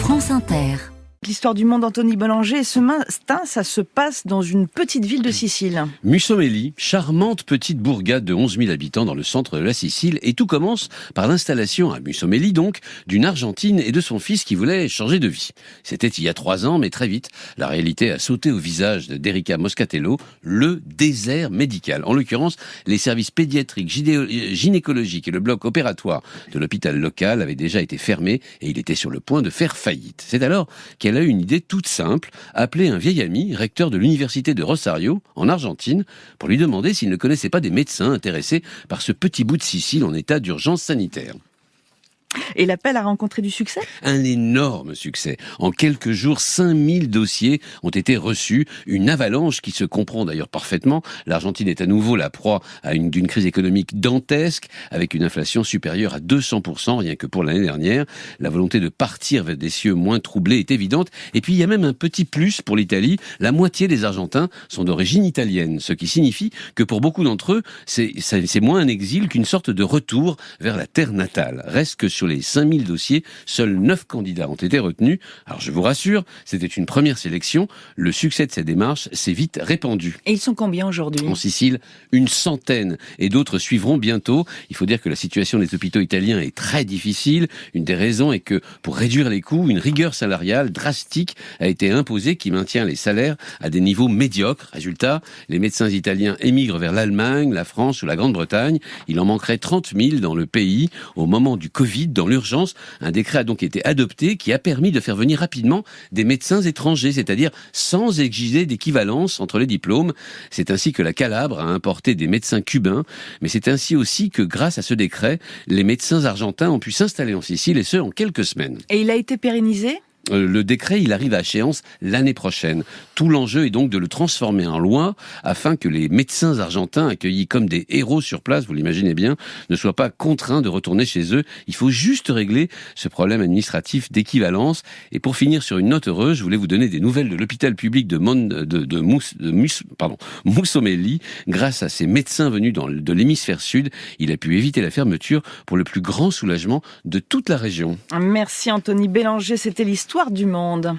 France Inter. L'histoire du monde, Anthony Bélanger. Ce matin, ça se passe dans une petite ville de Sicile. Mussomeli, charmante petite bourgade de 11 000 habitants dans le centre de la Sicile. Et tout commence par l'installation à Mussomeli, donc, d'une Argentine et de son fils qui voulaient changer de vie. C'était il y a 3 ans, mais très vite, la réalité a sauté au visage d'Erica Moscatello, le désert médical. En l'occurrence, les services pédiatriques, gynécologiques et le bloc opératoire de l'hôpital local avaient déjà été fermés et il était sur le point de faire faillite. C'est alors qu'elle a eu une idée toute simple, appeler un vieil ami, recteur de l'université de Rosario, en Argentine, pour lui demander s'il ne connaissait pas des médecins intéressés par ce petit bout de Sicile en état d'urgence sanitaire. Et l'appel a rencontré du succès ? Un énorme succès. En quelques jours, 5000 dossiers ont été reçus. Une avalanche qui se comprend d'ailleurs parfaitement. L'Argentine est à nouveau la proie d'une crise économique dantesque, avec une inflation supérieure à 200%, rien que pour l'année dernière. La volonté de partir vers des cieux moins troublés est évidente. Et puis il y a même un petit plus pour l'Italie. La moitié des Argentins sont d'origine italienne, ce qui signifie que pour beaucoup d'entre eux, c'est moins un exil qu'une sorte de retour vers la terre natale. Reste que sur les 5000 dossiers, seuls 9 candidats ont été retenus. Alors je vous rassure, c'était une première sélection. Le succès de cette démarche s'est vite répandu. Et ils sont combien aujourd'hui ? En Sicile, 100 et d'autres suivront bientôt. Il faut dire que la situation des hôpitaux italiens est très difficile. Une des raisons est que pour réduire les coûts, une rigueur salariale drastique a été imposée qui maintient les salaires à des niveaux médiocres. Résultat, les médecins italiens émigrent vers l'Allemagne, la France ou la Grande-Bretagne. Il en manquerait 30 000 dans le pays au moment du Covid. Dans l'urgence, un décret a donc été adopté qui a permis de faire venir rapidement des médecins étrangers, c'est-à-dire sans exiger d'équivalence entre les diplômes. C'est ainsi que la Calabre a importé des médecins cubains, mais c'est ainsi aussi que grâce à ce décret, les médecins argentins ont pu s'installer en Sicile et ce en quelques semaines. Et il a été pérennisé ? Le décret, il arrive à échéance l'année prochaine. Tout l'enjeu est donc de le transformer en loi afin que les médecins argentins accueillis comme des héros sur place, vous l'imaginez bien, ne soient pas contraints de retourner chez eux. Il faut juste régler ce problème administratif d'équivalence. Et pour finir sur une note heureuse, je voulais vous donner des nouvelles de l'hôpital public de Mussomeli. Grâce à ces médecins venus de l'hémisphère sud, il a pu éviter la fermeture pour le plus grand soulagement de toute la région. Merci Anthony Bélanger, c'était l'histoire du monde.